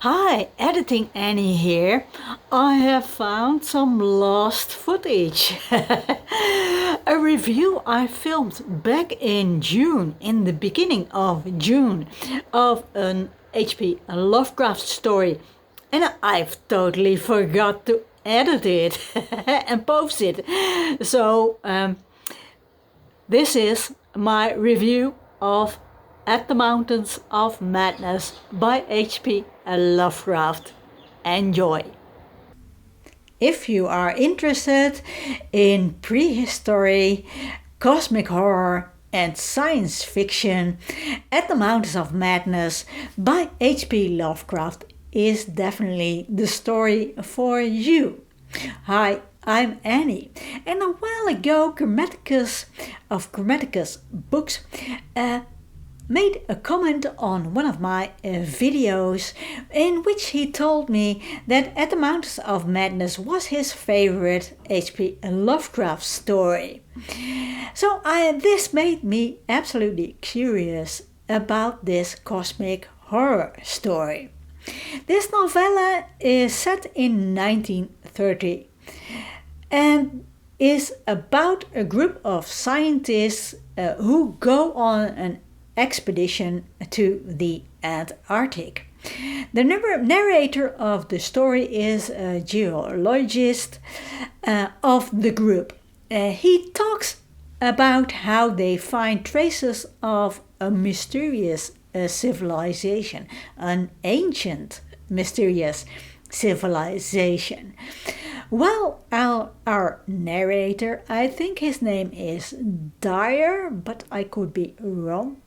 Hi, Editing Annie here. I have found some lost footage. A review I filmed back in June, in the beginning of June, of an H.P. Lovecraft story. And I've totally forgot to edit it and post it. So, this is my review of At the Mountains of Madness by H.P. Lovecraft. Enjoy! If you are interested in prehistory, cosmic horror, and science fiction, At the Mountains of Madness by H.P. Lovecraft is definitely the story for you. Hi, I'm Annie, and a while ago Grammaticus of Grammaticus Books made a comment on one of my videos in which he told me that At the Mountains of Madness was his favorite H.P. Lovecraft story. So this made me absolutely curious about this cosmic horror story. This novella is set in 1930 and is about a group of scientists who go on an expedition to the Antarctic. The narrator of the story is a geologist of the group. He talks about how they find traces of a mysterious civilization, an ancient mysterious civilization. Well, our narrator, I think his name is Dyer, but I could be wrong.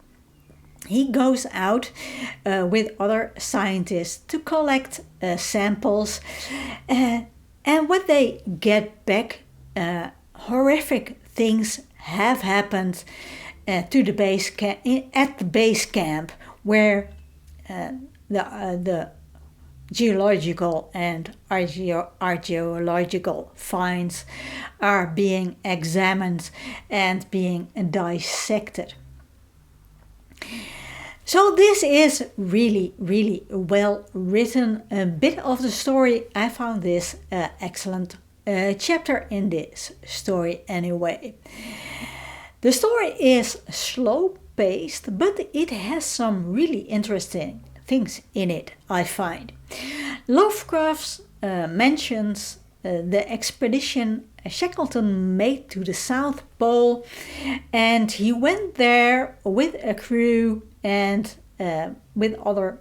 He goes out with other scientists to collect samples, and when they get back, horrific things have happened to the base at the base camp, where the geological and archaeological finds are being examined and being dissected. So this is really, really well written bit of the story. I found this excellent chapter in this story anyway. The story is slow paced, but it has some really interesting things in it, I find. Lovecraft mentions the expedition Shackleton made to the South Pole, and he went there with a crew and with other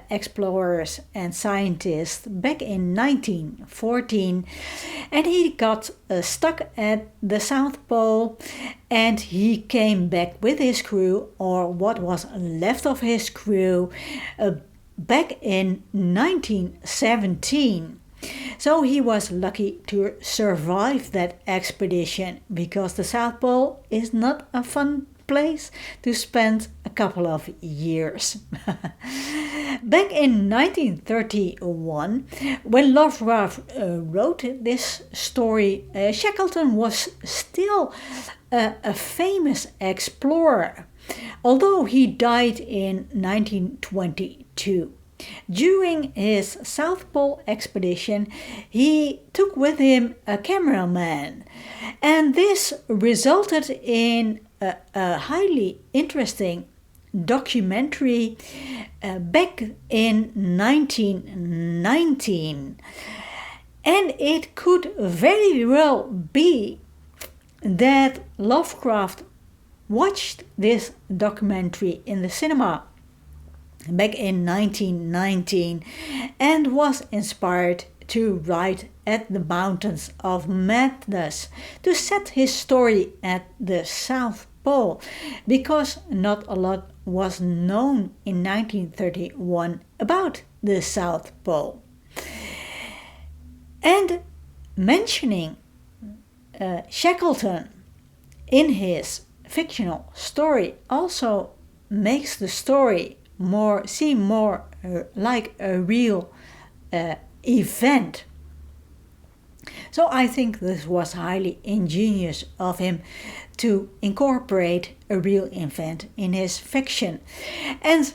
explorers and scientists back in 1914, and he got stuck at the South Pole, and he came back with his crew, or what was left of his crew, back in 1917. So he was lucky to survive that expedition, because the South Pole is not a fun place to spend a couple of years. Back in 1931, when Lovecraft wrote this story, Shackleton was still a famous explorer, although he died in 1922. During his South Pole expedition, he took with him a cameraman, and this resulted in a highly interesting documentary back in 1919. And it could very well be that Lovecraft watched this documentary in the cinema back in 1919 and was inspired to write At the Mountains of Madness, to set his story at the South Pole, because not a lot was known in 1931 about the South Pole. And mentioning Shackleton in his fictional story also makes the story seem more like a real event. So I think this was highly ingenious of him to incorporate a real event in his fiction. And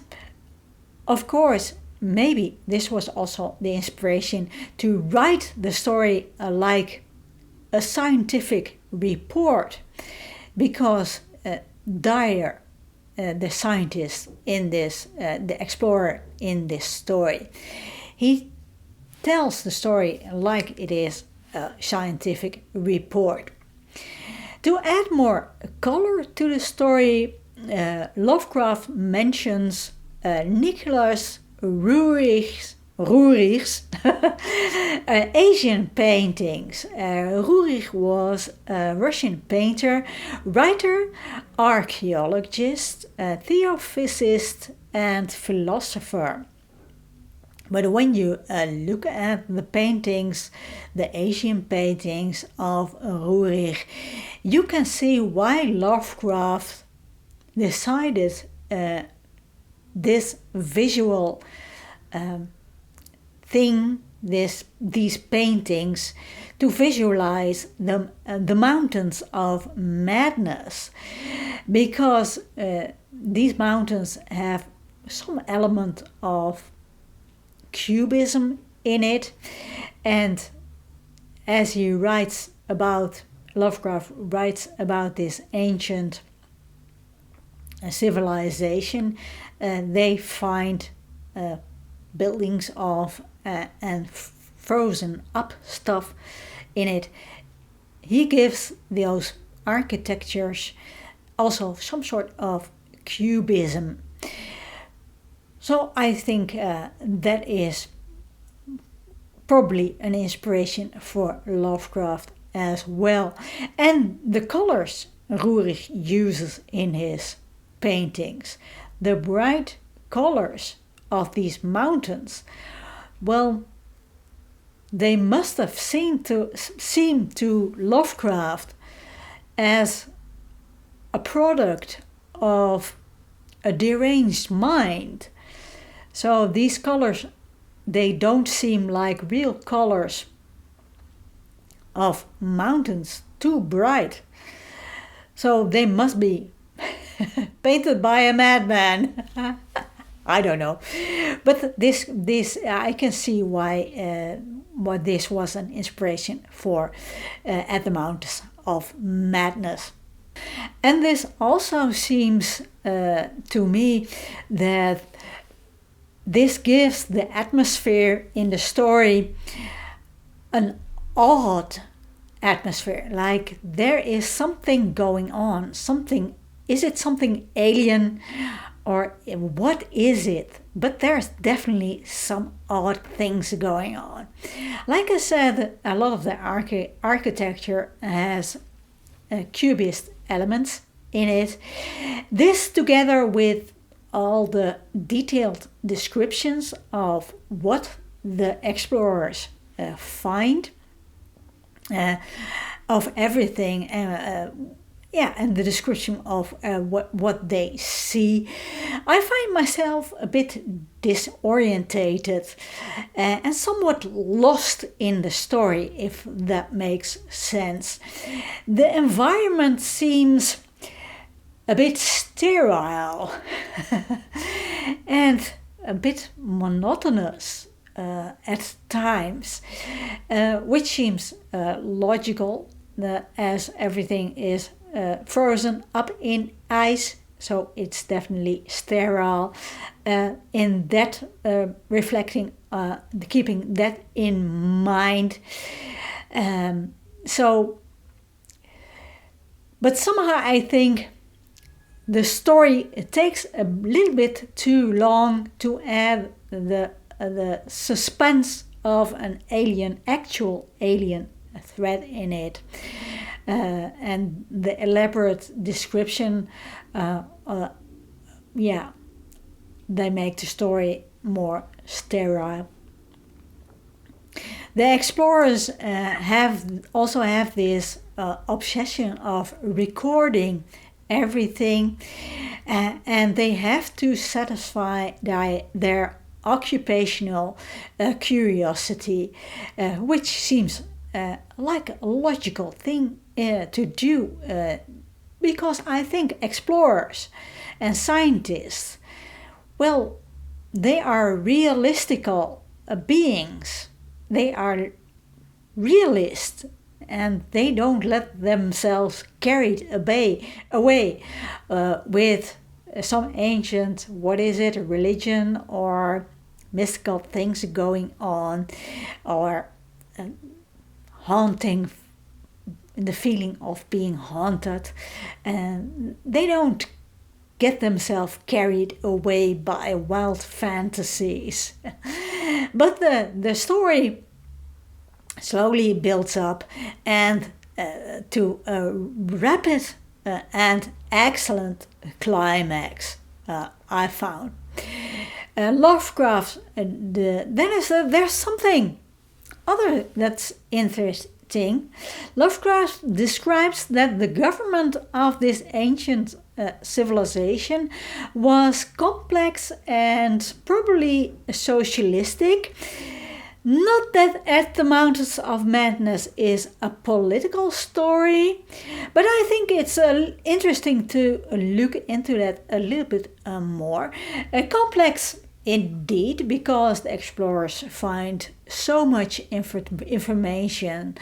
of course, maybe this was also the inspiration to write the story like a scientific report, because Dyer, the scientist in this, the explorer in this story, he tells the story like it is a scientific report. To add more color to the story, Lovecraft mentions Nicholas Roerich's Asian paintings. Roerich was a Russian painter, writer, archaeologist, theophysicist, and philosopher. But when you look at the paintings, the Asian paintings of Roerich, you can see why Lovecraft decided this visual thing, these paintings, to visualize the mountains of madness, because these mountains have some element of cubism in it, and as Lovecraft writes about this ancient civilization, they find buildings of and frozen up stuff in it. He gives those architectures also some sort of cubism. So I think that is probably an inspiration for Lovecraft as well. And the colors Roerich uses in his paintings, the bright colors of these mountains, well, they must have seemed to Lovecraft as a product of a deranged mind. So these colors, they don't seem like real colors of mountains, too bright. So they must be painted by a madman. I don't know, but this I can see why what this was an inspiration for At the Mountains of Madness. And this also seems to me that this gives the atmosphere in the story an odd atmosphere, like there is something going on, is it something alien, or what is it? But there's definitely some odd things going on. Like I said, a lot of the architecture has cubist elements in it. This, together with all the detailed descriptions of what the explorers find, of everything, and the description of what they see, I find myself a bit disorientated and somewhat lost in the story, if that makes sense. The environment seems a bit sterile and a bit monotonous at times, which seems logical, as everything is frozen up in ice, so it's definitely sterile. In that, reflecting, keeping that in mind. But somehow I think the story takes a little bit too long to add the suspense of an actual alien threat in it. And the elaborate description, they make the story more sterile. The explorers also have this obsession of recording everything, and they have to satisfy their occupational curiosity, which seems like a logical thing to do, because I think explorers and scientists, well, they are realistical beings. They are realists, and they don't let themselves carried away with some ancient, what is it, religion or mystical things going on, or haunting, the feeling of being haunted. And they don't get themselves carried away by wild fantasies. But the story slowly builds up, and to a rapid and excellent climax, I found. Lovecraft, there's something other that's interesting. Lovecraft describes that the government of this ancient civilization was complex and probably socialistic. Not that At the Mountains of Madness is a political story, but I think it's interesting to look into that a little bit more. Complex indeed, because the explorers find so much information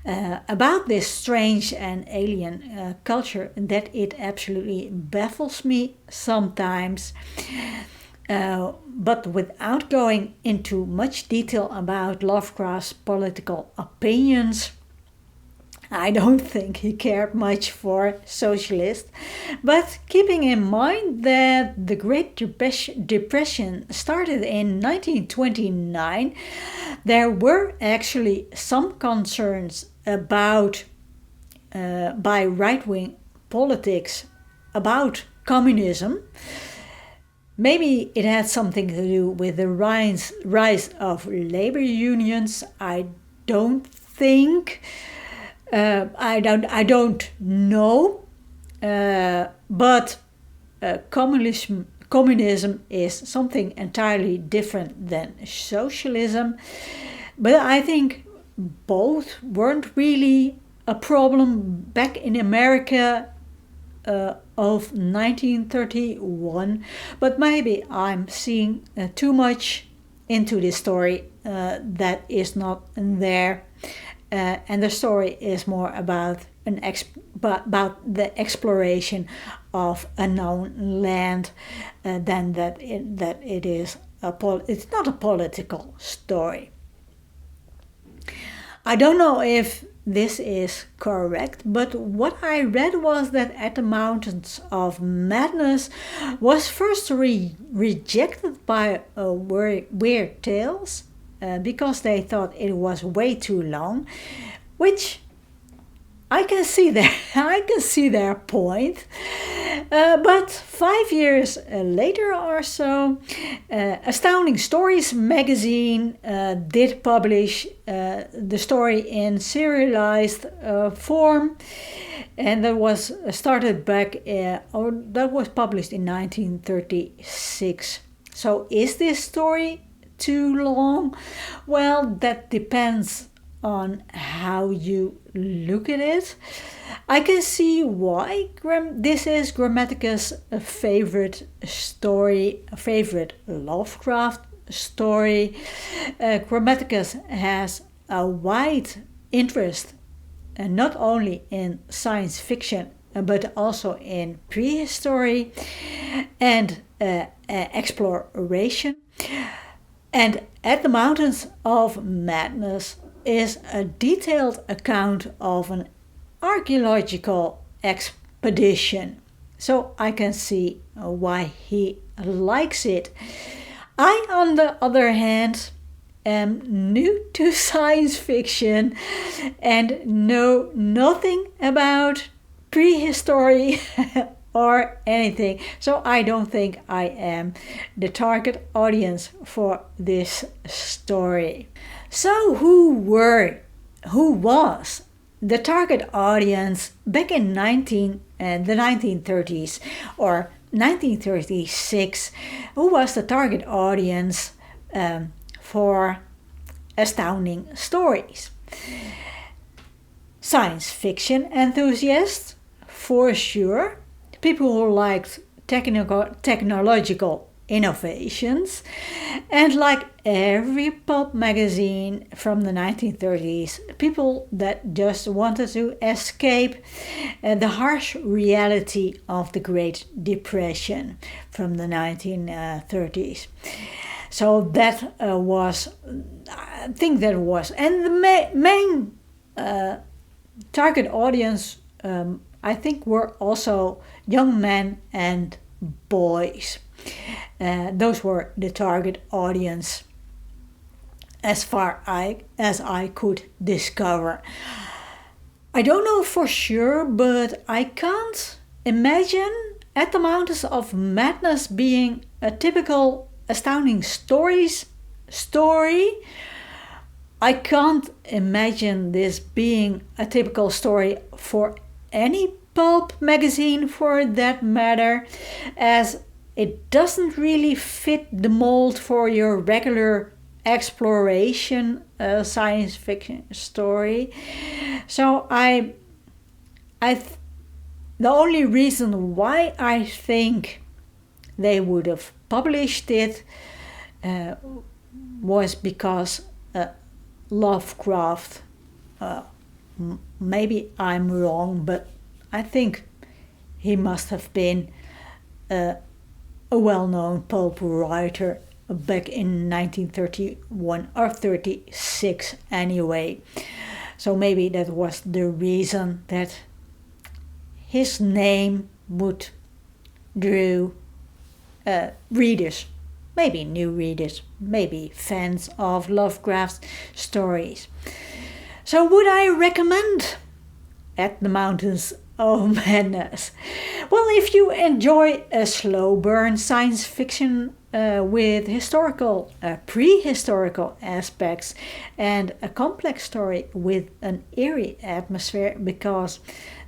about this strange and alien culture that it absolutely baffles me sometimes. But without going into much detail about Lovecraft's political opinions, I don't think he cared much for socialists. But keeping in mind that the Great Depression started in 1929, there were actually some concerns about, by right-wing politics, about communism. Maybe it had something to do with the rise of labor unions. I don't think. I don't know. But communism is something entirely different than socialism. But I think both weren't really a problem back in America of 1931, but maybe I'm seeing too much into this story that is not there, and the story is more about about the exploration of unknown land than that it is it's not a political story. I don't know if this is correct, but what I read was that At the Mountains of Madness was first rejected by Weird Tales because they thought it was way too long, which I can see their point. But 5 years later or so, Astounding Stories magazine did publish the story in serialized form, and that was started back, or that was published in 1936. So is this story too long? Well, that depends on how you look at it. I can see why this is Grammatica's favorite story, favorite Lovecraft story. Grammatica has a wide interest, not only in science fiction, but also in prehistory and exploration. And At the Mountains of Madness is a detailed account of an archaeological expedition. So I can see why he likes it. I, on the other hand, am new to science fiction and know nothing about prehistory or anything. So I don't think I am the target audience for this story. So who was the target audience back in the 1930s or 1936? Who was the target audience for Astounding Stories? Science fiction enthusiasts, for sure. People who liked technological innovations. And like every pulp magazine from the 1930s, people that just wanted to escape the harsh reality of the Great Depression from the 1930s. So that was, I think that was, and the main target audience, I think, were also young men and boys. Those were the target audience as far as I could discover. I don't know for sure, but I can't imagine At the Mountains of Madness being a typical Astounding Stories story. I can't imagine this being a typical story for any pulp magazine for that matter, as it doesn't really fit the mold for your regular exploration science fiction story. So the only reason why I think they would have published it was because Lovecraft, maybe I'm wrong, but I think he must have been a well-known pulp writer back in 1931 or 36 anyway. So maybe that was the reason that his name would draw readers, maybe new readers, maybe fans of Lovecraft's stories. So would I recommend At the Mountains of Madness? Well, if you enjoy a slow burn science fiction with historical, prehistorical aspects and a complex story with an eerie atmosphere, because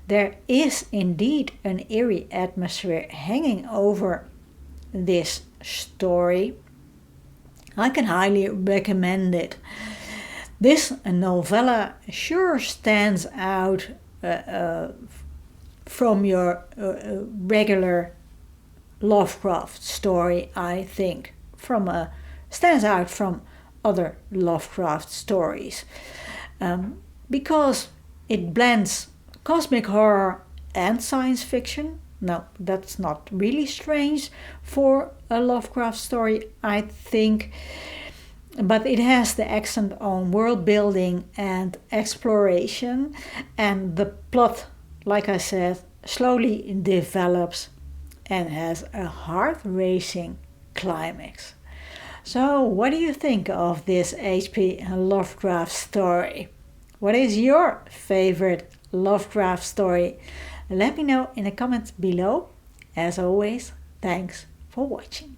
there is indeed an eerie atmosphere hanging over this story, I can highly recommend it. This novella sure stands out from your regular Lovecraft story, I think. Stands out from other Lovecraft stories because it blends cosmic horror and science fiction. No, that's not really strange for a Lovecraft story, I think. But it has the accent on world building and exploration, and the plot, like I said, slowly develops and has a heart-racing climax. So what do you think of this H.P. Lovecraft story? What is your favorite Lovecraft story? Let me know in the comments below. As always, thanks for watching.